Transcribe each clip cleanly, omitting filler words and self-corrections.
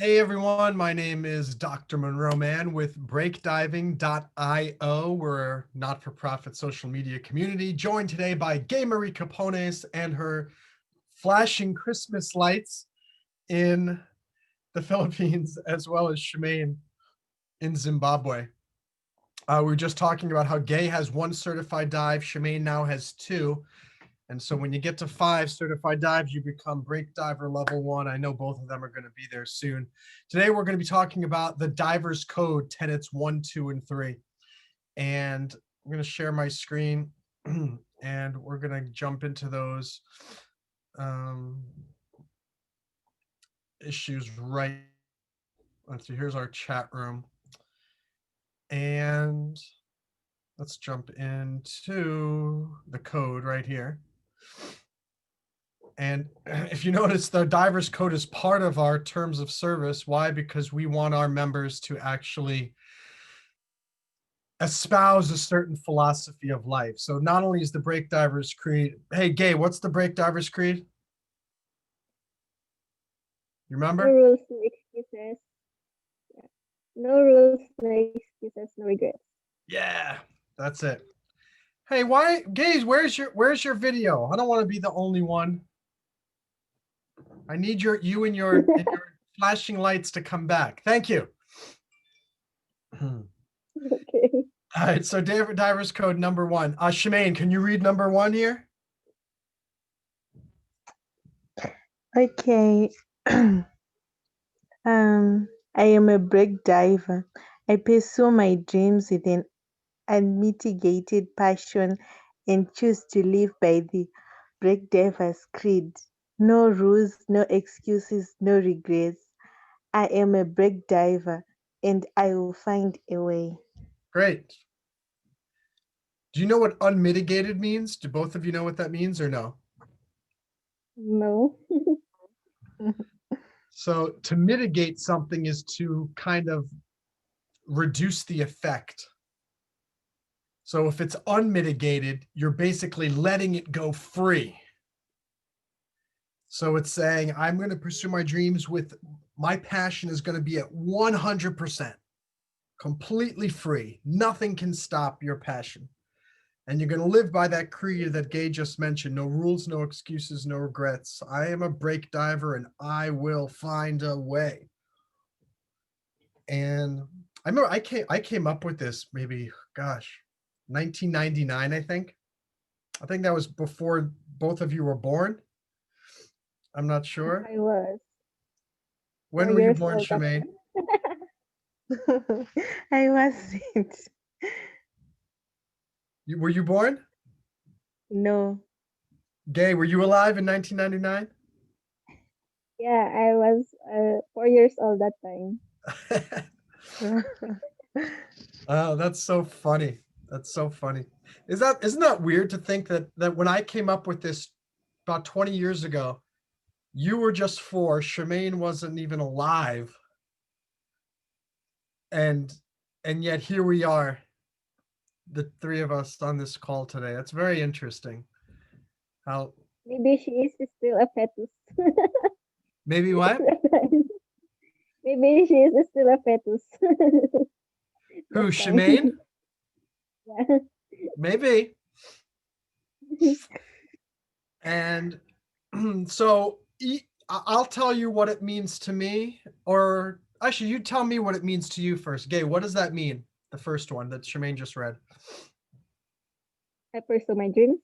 Hey everyone, my name is Dr. Monroe Mann with breakdiving.io. We're a not-for-profit social media community joined today by Gay Marie Capones and her flashing Christmas lights in the Philippines, as well as Shemaine in Zimbabwe. We were just talking about how Gay has one certified dive, Shemaine now has two. And so when you get to 5 certified dives, you become break diver level 1. I know both of them are going to be there soon. Today, we're going to be talking about the diver's code, tenets 1, 2, and 3. And I'm going to share my screen and we're going to jump into those issues right. Let's see, here's our chat room. And let's jump into the code right here. And if you notice, the diver's code is part of our terms of service. Why? Because we want our members to actually espouse a certain philosophy of life. So not only is the Break Divers Creed, hey, Gay, what's the Break Divers Creed? You No remember? rules, no excuses. Yeah. No rules, no excuses, no regrets. Yeah, that's it. Hey, why, Gays, where's your video? I don't want to be the only one. I need you and your flashing lights to come back. Thank you. Okay. All right, so diver's code number 1. Shemaine, can you read number 1 here? Okay. I am a break diver. I pursue my dreams with an unmitigated passion and choose to live by the break diver's creed. No rules, no excuses, no regrets. I am a break diver and I will find a way. Great. Do you know what unmitigated means? Do both of you know what that means or no? No. So to mitigate something is to kind of reduce the effect. So if it's unmitigated, you're basically letting it go free. So it's saying, I'm going to pursue my dreams with my passion is going to be at 100%, completely free. Nothing can stop your passion. And you're going to live by that creed that Gay just mentioned. No rules, no excuses, no regrets. I am a break diver and I will find a way. And I remember I came up with this maybe, gosh, 1999, I think. I think that was before both of you were born. I'm not sure. I was When four were you years born, old that Shemaine? I wasn't. Were you born? No. Gay, were you alive in 1999? Yeah, I was 4 years old that time. Oh, that's so funny. That's so funny. Isn't that weird to think that when I came up with this about 20 years ago, you were just 4, Shemaine wasn't even alive. And yet here we are, the 3 of us on this call today. That's very interesting. How Maybe she is still a fetus. maybe what? Maybe she is still a fetus. Who, That Shemaine? time. Yeah. Maybe. And so I'll tell you what it means to me, or actually, you tell me what it means to you first. Gay, what does that mean? The first one that Shemaine just read. I pursue my dreams.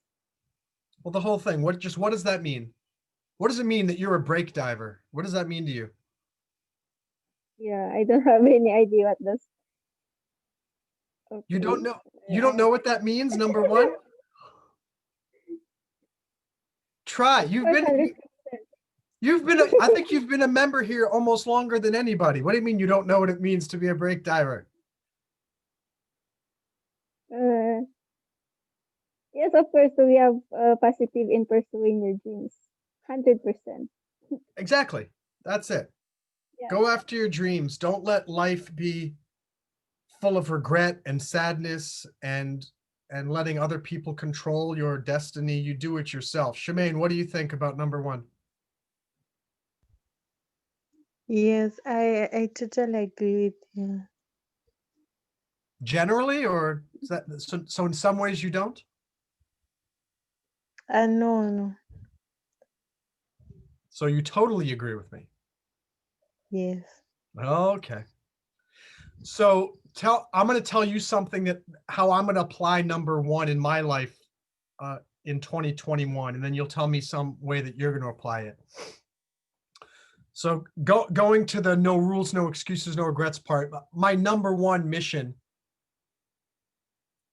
Well, the whole thing. What does that mean? What does it mean that you're a break diver? What does that mean to you? Yeah, I don't have any idea what this. You don't Okay. know. You don't know what that means. Number one, try. Of course, 100%. You've been. I think you've been a member here almost longer than anybody. What do you mean you don't know what it means to be a break diver? Uh, yes, of course. So we have positive in pursuing your dreams. 100%. Exactly. That's it. Yeah. Go after your dreams. Don't let life be full of regret and sadness and letting other people control your destiny. You do it yourself. Shemaine, what do you think about number 1? Yes, I totally agree with you. Generally, or is that so in some ways you don't? No, no. So you totally agree with me. Yes. Okay. So I'm going to tell you something that how I'm going to apply number one in my life in 2021, and then you'll tell me some way that you're going to apply it. So going to the no rules, no excuses, no regrets part, my number one mission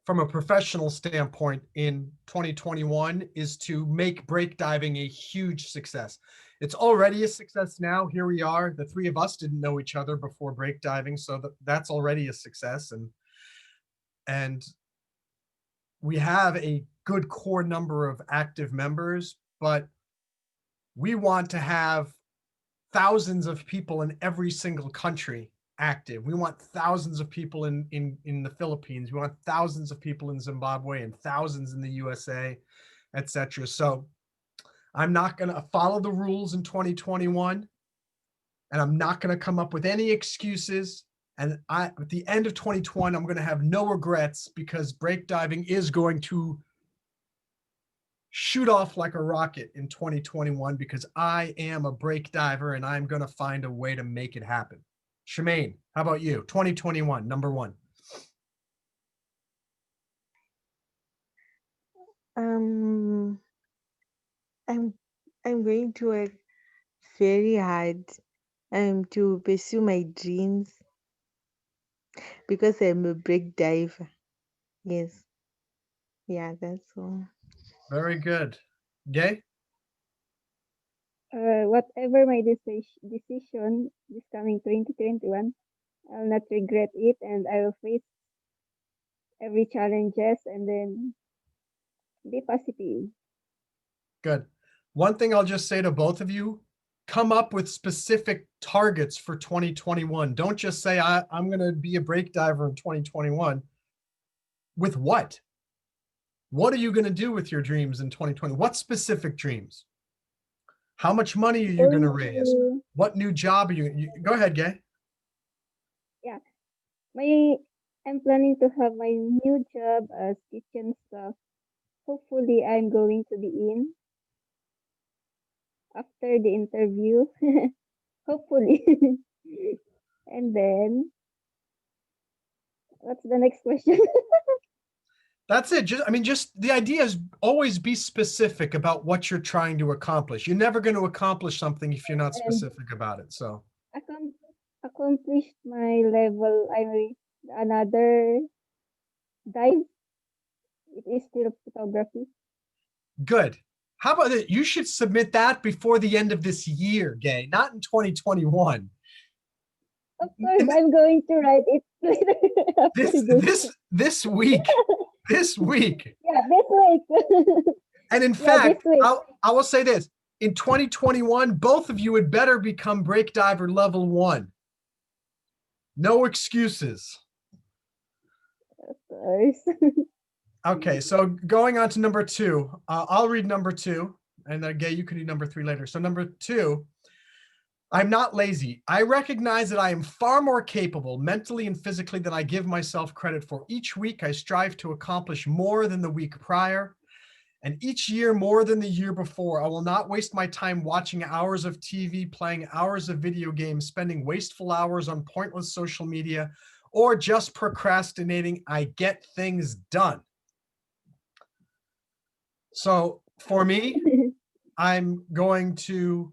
from a professional standpoint in 2021 is to make breakdiving a huge success. It's already a success now. Here we are. The three of us didn't know each other before breakdiving, so that's already a success. And we have a good core number of active members, but we want to have thousands of people in every single country active. We want thousands of people in the Philippines. We want thousands of people in Zimbabwe and thousands in the USA, etc. So I'm not going to follow the rules in 2021, and I'm not going to come up with any excuses. And at the end of 2020, I'm going to have no regrets because breakdiving is going to shoot off like a rocket in 2021 because I am a break diver and I'm going to find a way to make it happen. Shemaine, how about you? 2021, number one. Um, I'm I'm going to work very hard to pursue my dreams because I'm a break diver. Yes. Yeah, that's all. Very good. Gay? Whatever my decision this coming 2021, I'll not regret it, and I will face every challenges and then be positive. Good. One thing I'll just say to both of you, come up with specific targets for 2021. Don't just say, I'm going to be a break diver in 2021. With what? What are you going to do with your dreams in 2020? What specific dreams? How much money are you going Going to raise? to What new job are you go ahead, Gay. yeah, my I'm planning to have my new job as kitchen staff. Hopefully, I'm going to be in after the interview. Hopefully. And then, what's the next question? That's it. Just the idea is always be specific about what you're trying to accomplish. You're never going to accomplish something if you're not And specific about it. So accom- accomplished my level. Another dive. It is still photography. good. How about it? You should submit that before the end of this year, Gay, not in 2021. Of course, And I'm going to write it later after this this. this this week, this week. Yeah, this week. And in Yeah, this fact, week. I will say this. In 2021, both of you had better become break diver level 1. No excuses. Of course. Okay, so going on to number 2, I'll read number 2, and Gay, you can do number 3 later. So number 2, I'm not lazy. I recognize that I am far more capable mentally and physically than I give myself credit for. Each week, I strive to accomplish more than the week prior, and each year more than the year before. I will not waste my time watching hours of TV, playing hours of video games, spending wasteful hours on pointless social media, or just procrastinating. I get things done. So for me, I'm going to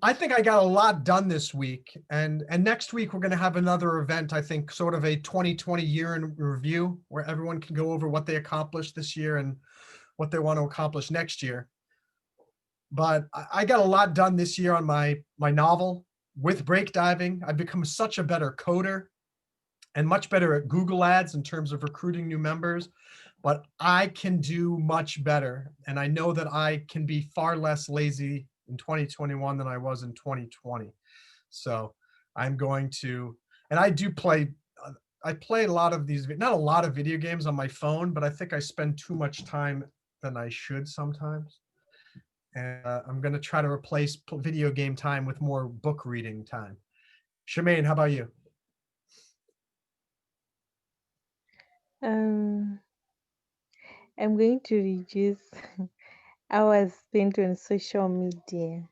I think I got a lot done this week, and next week we're going to have another event. I think sort of a 2020 year in review where everyone can go over what they accomplished this year and what they want to accomplish next year. But I got a lot done this year on my novel with breakdiving. I've become such a better coder and much better at Google Ads in terms of recruiting new members. But I can do much better, and I know that I can be far less lazy in 2021 than I was in 2020. So I'm going to, and I do play. I play a lot of these, not a lot of video games on my phone, but I think I spend too much time than I should sometimes. And I'm going to try to replace video game time with more book reading time. Shemaine, how about you? Um, I'm going to reduce hours spent on social media.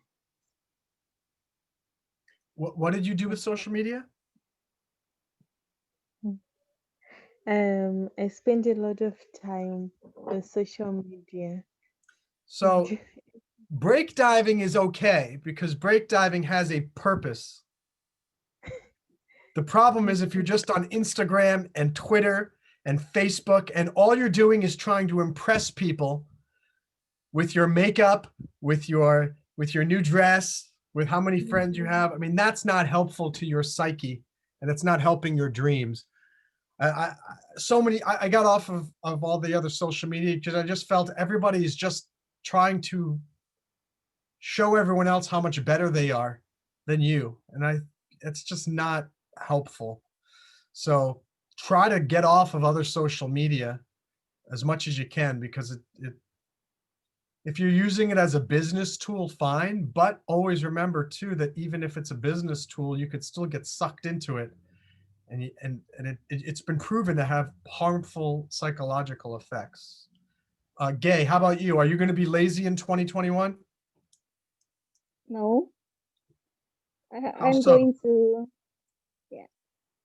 What did you do with social media? I spend a lot of time on social media. So break diving is okay because break diving has a purpose. The problem is if you're just on Instagram and Twitter and Facebook and all you're doing is trying to impress people with your makeup, with your new dress, with how many friends you have. I mean, that's not helpful to your psyche and it's not helping your dreams. I got off of all the other social media because I just felt everybody is just trying to show everyone else how much better they are than you. And it's just not helpful. So try to get off of other social media as much as you can, because if you're using it as a business tool, fine, but always remember too that even if it's a business tool, you could still get sucked into it. And it's been proven to have harmful psychological effects. Gay, how about you? Are you going to be lazy in 2021? No, How I'm so? going to, yeah,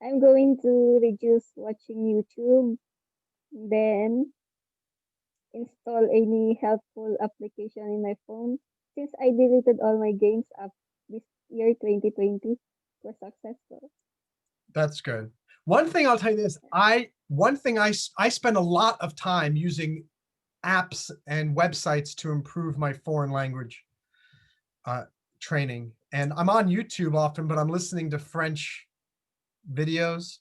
I'm going to reduce watching YouTube, then install any helpful application in my phone. Since I deleted all my games up this year 2020, it was successful. That's good. One thing I'll tell you this, I spend a lot of time using apps and websites to improve my foreign language uh, training. And I'm on YouTube often, but I'm listening to French videos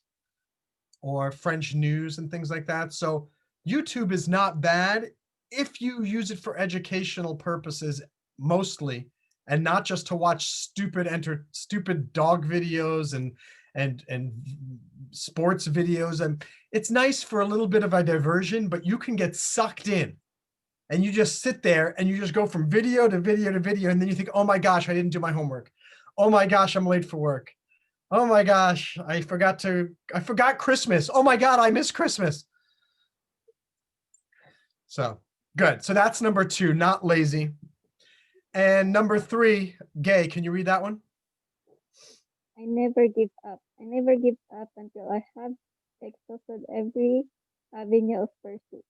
or French news and things like that. So YouTube is not bad if you use it for educational purposes mostly, and not just to watch stupid dog videos and sports videos. And it's nice for a little bit of a diversion, but you can get sucked in and you just sit there and you just go from video to video to video. And then you think, oh my gosh, I didn't do my homework. Oh my gosh, I'm late for work. Oh my gosh, I forgot Christmas. Oh my God, I miss Christmas. So good. So that's number 2, not lazy. And number 3, Gay, can you read that one? I never give up. I never give up until I have exhausted every avenue of pursuit,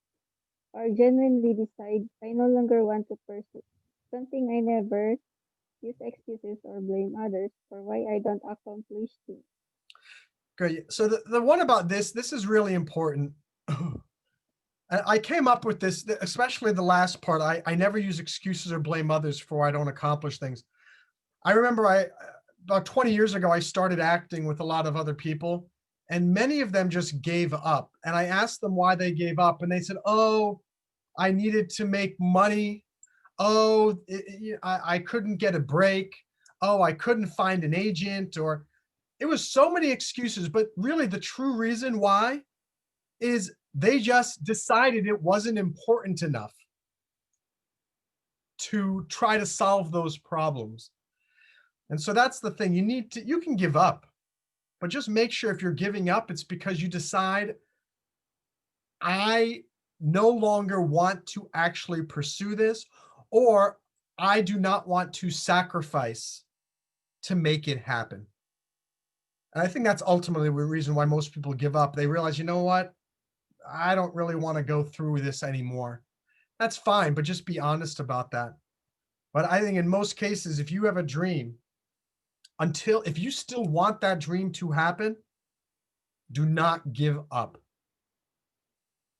or genuinely decide I no longer want to pursue something. I never use excuses or blame others for why I don't accomplish things. Good. So the one about this is really important. I came up with this, especially the last part. I never use excuses or blame others for I don't accomplish things. I remember about 20 years ago, I started acting with a lot of other people, and many of them just gave up. And I asked them why they gave up, and they said, oh, I needed to make money. Oh, I couldn't get a break. Oh, I couldn't find an agent. Or it was so many excuses. But really, the true reason why is they just decided it wasn't important enough to try to solve those problems. And so that's the thing. You can give up, but just make sure if you're giving up, it's because you decide, I no longer want to actually pursue this, or I do not want to sacrifice to make it happen. And I think that's ultimately the reason why most people give up. They realize, you know what? I don't really want to go through this anymore. That's fine, but just be honest about that. But I think in most cases, if you have a dream, if you still want that dream to happen, do not give up.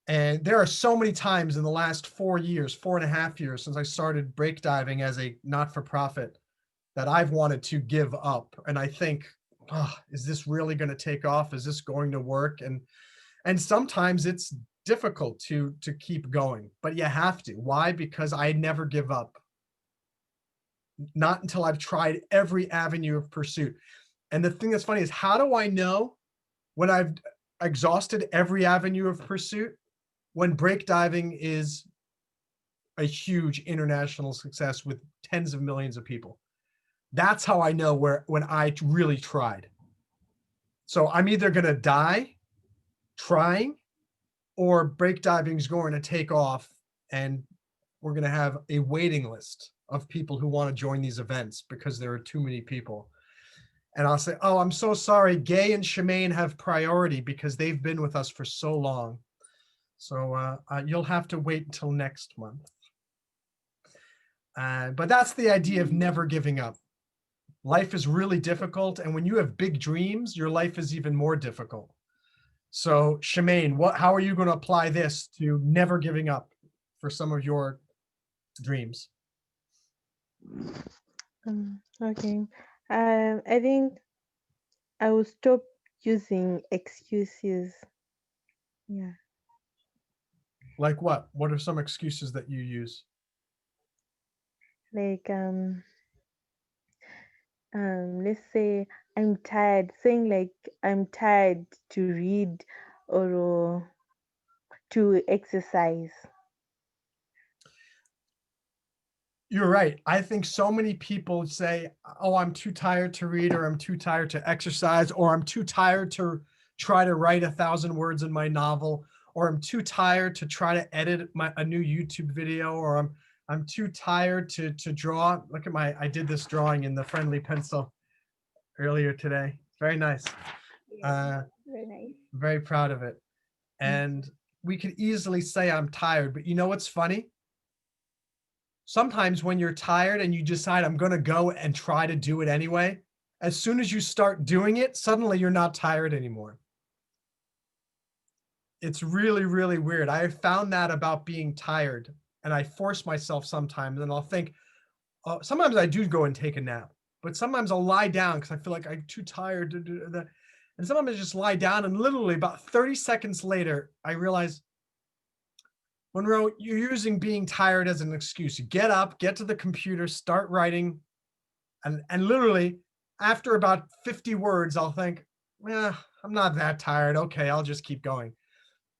And there are so many times in the last 4.5 years since I started break diving as a not-for-profit, that I've wanted to give up. And I think, oh, is this really going to take off? Is this going to work? And sometimes it's difficult to keep going, but you have to. Why? Because I never give up. Not until I've tried every avenue of pursuit. And the thing that's funny is, how do I know when I've exhausted every avenue of pursuit? When break diving is a huge international success with tens of millions of people. That's how I know when I really tried. So I'm either going to die trying, or break diving is going to take off, and we're going to have a waiting list of people who want to join these events because there are too many people. And I'll say, oh, I'm so sorry, Gay and Shemaine have priority because they've been with us for so long. So you'll have to wait until next month. But that's the idea of never giving up. Life is really difficult, and when you have big dreams, your life is even more difficult. So Shemaine, how are you going to apply this to never giving up for some of your dreams? Okay. I think I will stop using excuses. Yeah. Like what? What are some excuses that you use? Like let's say I'm tired, saying like I'm tired to read or to exercise. You're right. I think so many people say, oh, I'm too tired to read, or I'm too tired to exercise, or I'm too tired to try to write 1,000 words in my novel, or I'm too tired to try to edit a new YouTube video, or I'm too tired to draw. Look at I did this drawing in the friendly pencil earlier today. Very nice. Very nice. Very proud of it. And we could easily say I'm tired, but you know what's funny? Sometimes when you're tired and you decide I'm going to go and try to do it anyway, as soon as you start doing it, suddenly you're not tired anymore. It's really, really weird. I have found that about being tired, and I force myself sometimes, and I'll think, sometimes I do go and take a nap, but sometimes I'll lie down because I feel like I'm too tired to do that. And sometimes I just lie down, and literally about 30 seconds later, I realize, Monroe, you're using being tired as an excuse. You get up, get to the computer, start writing, and literally after about 50 words, I'll think, I'm not that tired. Okay, I'll just keep going.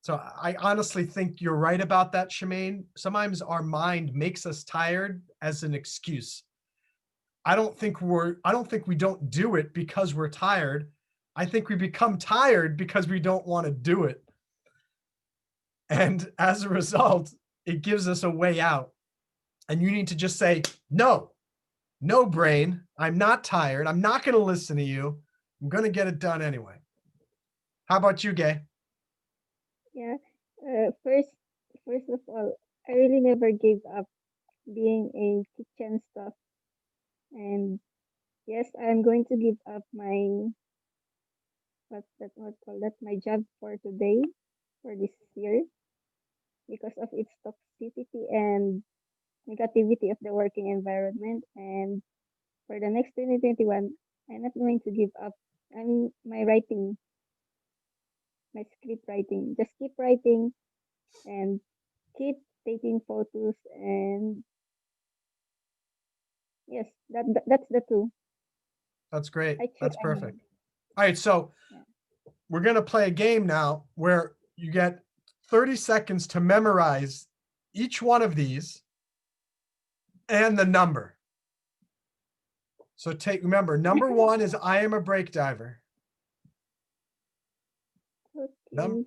So I honestly think you're right about that, Shemaine. Sometimes our mind makes us tired as an excuse. I don't think we don't do it because we're tired. I think we become tired because we don't want to do it. And as a result, it gives us a way out. And you need to just say, no, brain, I'm not tired. I'm not going to listen to you. I'm going to get it done anyway. How about you, Gay? Yeah. First of all, I really never gave up being a kitchen staff. And yes, I'm going to give up my job for today, for this year, because of its toxicity and negativity of the working environment. And for the next 2021, I'm not going to give up. My writing, my script writing. Just keep writing and keep taking photos. And yes, that's the two. That's great. I That's I perfect. All right, so yeah. we're going to play a game now where you get 30 seconds to memorize each one of these and the number. So remember, number 1 is I am a brake diver. Okay.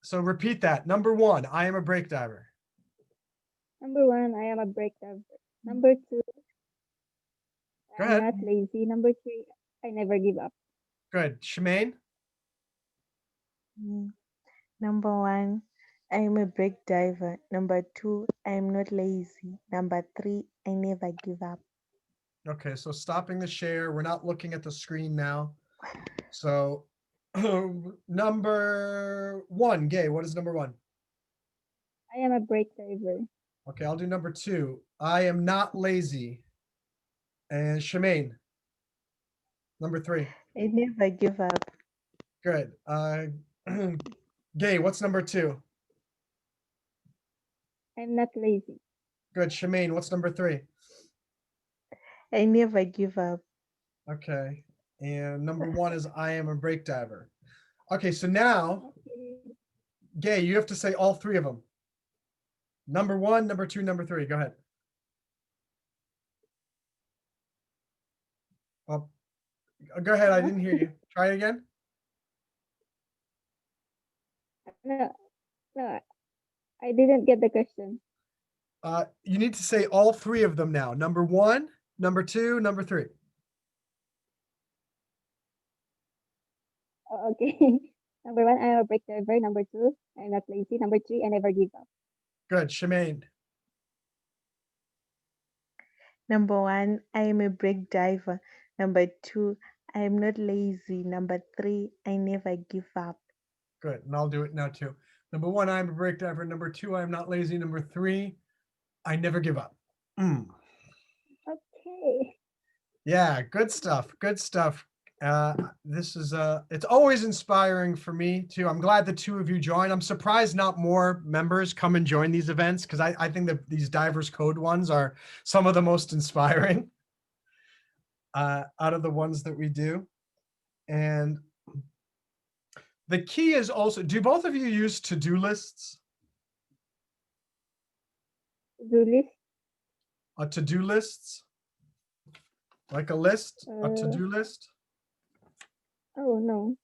So repeat that. Number 1, I am a brake diver. Number 1, I am a brake diver. Number 2, Go I'm ahead. not lazy. Number 3, I never give up. Good. Shemaine? Number 1, I'm a brake diver. Number 2, I'm not lazy. Number 3, I never give up. Okay, so stopping the share. We're not looking at the screen now. So number 1, Gay, what is number 1? I am a brake diver. Okay, I'll do number 2. I am not lazy. And Shemaine, number 3. I never give up. Good. Gay, what's number 2? I'm not lazy. Good. Shemaine, what's number 3? I never give up. Okay. And number 1 is I am a brake diver. Okay, so now, Okay. Gay, you have to say all 3 of them. Number 1, number 2, number 3. Go ahead. Oh, go ahead. I didn't hear you. Try it again. No, no, I didn't get the question. You need to say all 3 of them now. Number 1, number 2, number 3. Oh, okay. Number 1, I'm a brake driver. Number 2, I'm not lazy. Number 3, I never give up. Good. Shemaine. Number 1, I am a brake diver. Number 2, I am not lazy. Number 3, I never give up. Good. And I'll do it now too. Number 1, I'm a brake driver. Number 2, I'm not lazy. Number 3, I never give up. Okay. Yeah, good stuff. Good stuff. This is it's always inspiring for me too. I'm glad the 2 of you joined. I'm surprised not more members come and join these events because I think that these Divers Code ones are some of the most inspiring out of the ones that we do. And the key is also, do both of you use to-do lists? Do list. To-do lists? Like a list, a Uh, to-do list? Oh, no.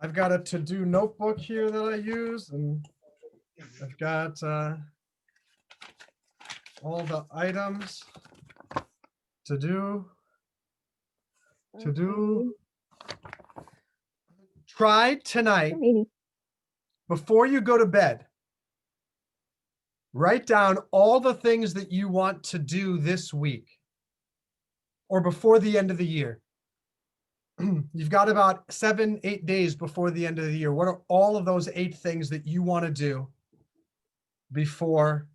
I've got a to-do notebook here that I use, and I've got all the items to do. Okay. Try tonight, So many. before you go to bed, write down all the things that you want to do this week or before the end of the year. You've got about 7, 8 days before the end of the year. What are all of those 8 things that you want to do before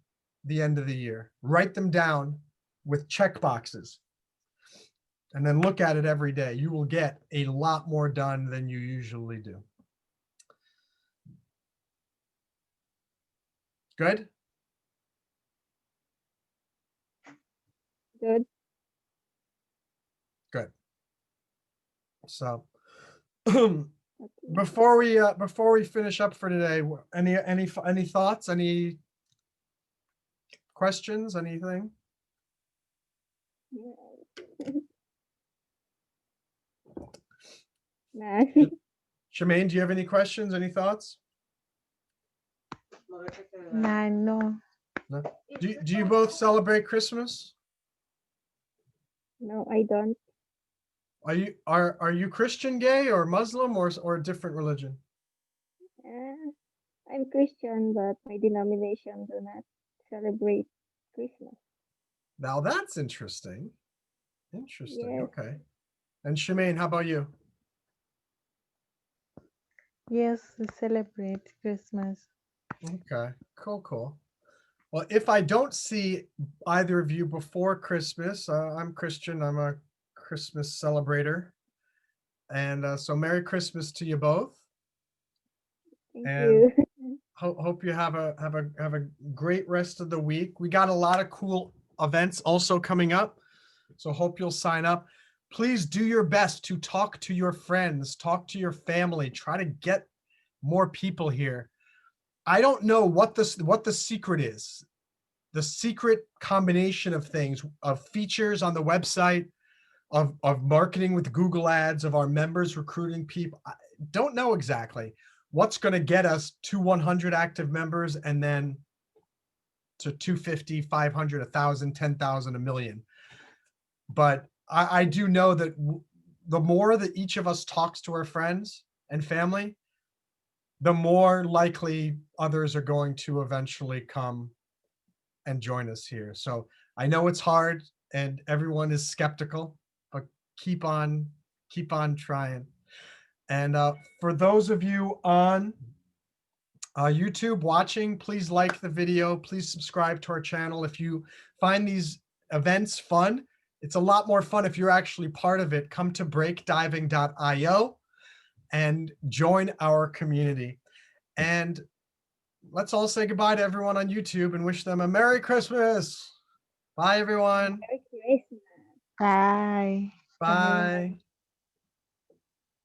the end of the year? Write them down with check boxes and then look at it every day. You will get a lot more done than you usually do. Good? Good. Good. So Okay. before we finish up for today, any thoughts, any questions, anything? Nah. Shemaine, do you have any questions, any thoughts? Nah, no. No? Do you both celebrate Christmas? No, I don't. Are you Christian, gay, or Muslim, or a different religion? I'm Christian, but my denomination do not celebrate Christmas. Now that's interesting. Interesting. Yes. Okay. And Shemaine, how about you? Yes, we celebrate Christmas. Okay. Cool. Well, if I don't see either of you before Christmas, I'm Christian. I'm a Christmas celebrator, and so Merry Christmas to you both. Thank And you. hope you have a great rest of the week. We got a lot of cool events also coming up, so hope you'll sign up. Please do your best to talk to your friends, talk to your family, try to get more people here. I don't know what the secret is. The secret combination of things, of features on the website, of marketing with Google Ads, of our members recruiting people. I don't know exactly what's going to get us to 100 active members and then to 250, 500, 1,000, 10,000, a million. But I do know that the more that each of us talks to our friends and family, the more likely others are going to eventually come and join us here. So I know it's hard and everyone is skeptical, but keep on trying. And for those of you on YouTube watching, please like the video, please subscribe to our channel. If you find these events fun, it's a lot more fun if you're actually part of it. Come to breakdiving.io and join our community. And let's all say goodbye to everyone on YouTube and wish them a Merry Christmas. Bye, everyone. Merry Christmas. Bye. Bye.